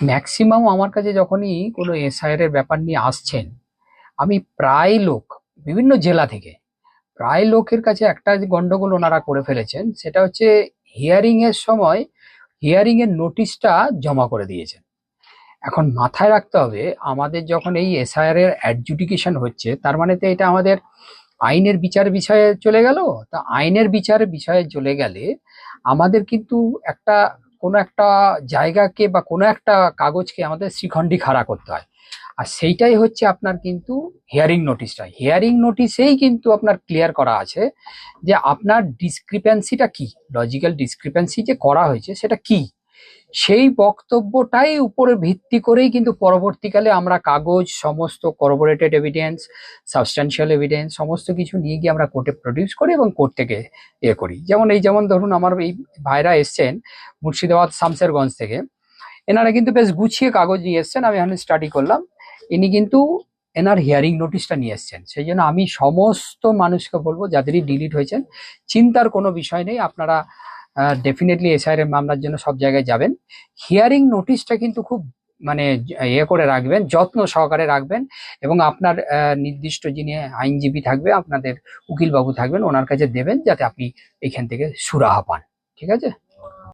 Maximum আমার কাছে যখনই কোনো এসআইআর এর ব্যাপার নিয়ে আসছেন, আমি প্রায় লোক বিভিন্ন জেলা থেকে প্রায় লোকের কাছে একটা যে গন্ডগোল ওনারা করে ফেলেছেন, সেটা হচ্ছে হিয়ারিং এর সময় হিয়ারিং এর নোটিশটা জমা করে দিয়েছেন। এখন মাথায় রাখতে হবে, আমাদের যখন এই এসআইআর এর অ্যাডজুডিকেশন হচ্ছে, তার মানে তো এটা আমাদের আইনের বিচার বিষয়ে চলে গেল। তা আইনের বিচার বিষয়ে চলে গেলে আমাদের কিন্তু একটা কোনো একটা জায়গাকে বা কোনো একটা কাগজকে আমাদের শ্রীখণ্ডী খাড়া করতে হয়। আর সেইটাই হচ্ছে আপনার কিন্তু হিয়ারিং নোটিশটা। হিয়ারিং নোটিশেই কিন্তু আপনার ক্লিয়ার করা আছে যে আপনার ডিসক্রিপেন্সিটা কি, লজিক্যাল ডিসক্রিপেন্সি যে করা হয়েছে সেটা কি। সেই বক্তব্যটাই উপরে ভিত্তি করেই কিন্তু পরবর্তীকালে আমরা কাগজ, সমস্ত করবোরেটেড এভিডেন্স, সাবস্ট্যান্সিয়াল এভিডেন্স সমস্ত কিছু নিয়ে গিয়ে আমরা কোর্টে প্রডিউস করি এবং কোর্ট থেকে করি। যেমন ধরুন আমার এই ভাইরা এসছেন মুর্শিদাবাদ শামসেরগঞ্জ থেকে, এনারা কিন্তু বেশ গুছিয়ে কাগজ নিয়ে এসছেন, আমি এখন স্টাডি করলাম। ইনি কিন্তু এনার হিয়ারিং নোটিশটা নিয়ে এসছেন। সেই জন্য আমি সমস্ত মানুষকে বলবো, যাদেরই ডিলিট হয়েছেন, চিন্তার কোনো বিষয় নেই, আপনারা ডেফিনেটলি এসআইআর এর মামলার জন্য সব জায়গায় যাবেন। হিয়ারিং নোটিশটা কিন্তু খুব মানে করে রাখবেন, যত্ন সহকারে রাখবেন, এবং আপনার নির্দিষ্ট যিনি আইনজীবী থাকবে, আপনাদের উকিল বাবু থাকবেন, ওনার কাছে দেবেন, যাতে আপনি এখান থেকে সুরাহা পান। ঠিক আছে।